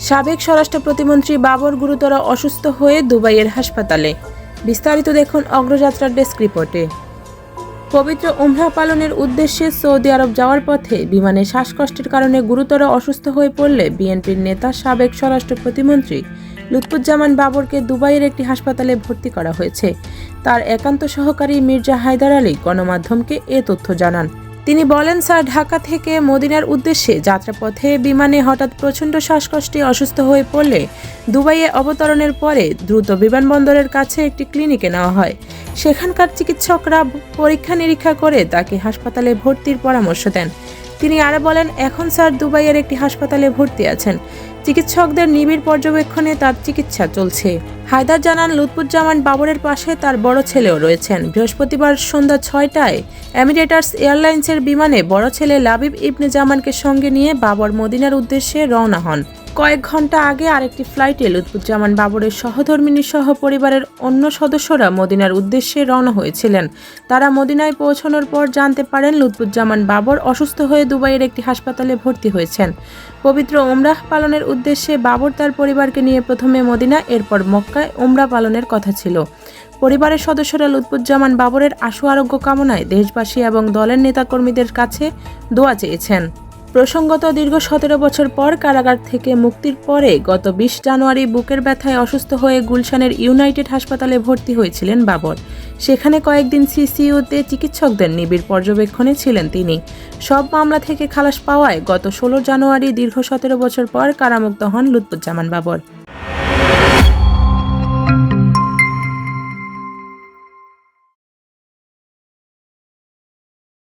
সাবেক স্বরাষ্ট্র প্রতিমন্ত্রী বাবর গুরুতর অসুস্থ হয়ে দুবাইয়ের হাসপাতালে। বিস্তারিত দেখুন অগ্রযাত্রার ডেস্ক রিপোর্টে। পবিত্র উমরা পালনের উদ্দেশ্যে সৌদি আরব যাওয়ার পথে বিমানে শ্বাসকষ্টের কারণে গুরুতর অসুস্থ হয়ে পড়লে বিএনপির নেতা সাবেক স্বরাষ্ট্র প্রতিমন্ত্রী লুৎফুজ্জামান বাবরকে দুবাইয়ের একটি হাসপাতালে ভর্তি করা হয়েছে। তার একান্ত সহকারী মির্জা হায়দার আলী গণমাধ্যমকে এ তথ্য জানান। তিনি বলেন, স্যার, ঢাকা থেকে মদিনার উদ্দেশ্যে যাত্রাপথে বিমানে হঠাৎ প্রচণ্ড শ্বাসকষ্টে অসুস্থ হয়ে পড়লে দুবাইয়ে অবতরণের পরে দ্রুত বিমানবন্দরের কাছে একটি ক্লিনিকে নেওয়া হয়। সেখানকার চিকিৎসকরা পরীক্ষা নিরীক্ষা করে তাকে হাসপাতালে ভর্তির পরামর্শ দেন। তিনি আরও বলেন, এখন স্যার দুবাইয়ের একটি হাসপাতালে ভর্তি আছেন। চিকিৎসকদের নিবিড় পর্যবেক্ষণে তার চিকিৎসা চলছে। হায়দার জানান, লুৎফুজ্জামান বাবরের পাশে তার বড় ছেলেও রয়েছেন। বৃহস্পতিবার সন্ধ্যা 6টায় এমিরেটাস এয়ারলাইন্সের বিমানে বড় ছেলে লাবিব ইবনে জামানকে সঙ্গে নিয়ে বাবর মদিনার উদ্দেশ্যে রওনা হন। কয়েক ঘন্টা আগে আরেকটি ফ্লাইটে লুৎফুজ্জামান বাবরের সহধর্মিণী সহ পরিবারের অন্য সদস্যরা মদিনার উদ্দেশ্যে রওনা হয়েছিলেন। তারা মদিনায় পৌঁছানোর পর জানতে পারেন লুৎফুজ্জামান বাবর অসুস্থ হয়ে দুবাইয়ের একটি হাসপাতালে ভর্তি হয়েছেন। পবিত্র উমরাহ পালনের উদ্দেশ্যে বাবর তার পরিবারকে নিয়ে প্রথমে মদিনা, এরপর মক্কায় উমরা পালনের কথা ছিল। পরিবারের সদস্যরা লুৎফুজ্জামান বাবরের আশু আরোগ্য কামনায় দেশবাসী এবং দলের নেতাকর্মীদের কাছে দোয়া চেয়েছেন। প্রসঙ্গত, দীর্ঘ 17 বছর পর কারাগার থেকে মুক্তির পরে গত 20 জানুয়ারি বুকের ব্যথায় অসুস্থ হয়ে গুলশানের ইউনাইটেড হাসপাতালে ভর্তি হয়েছিলেন বাবর। সেখানে কয়েকদিন সিসিইউতে চিকিৎসকদের নিবিড় পর্যবেক্ষণে ছিলেন তিনি। সব মামলা থেকে খালাস পাওয়ায় গত 16 জানুয়ারি দীর্ঘ 17 বছর পর কারামুক্ত হন লুৎফুজ্জামান বাবর।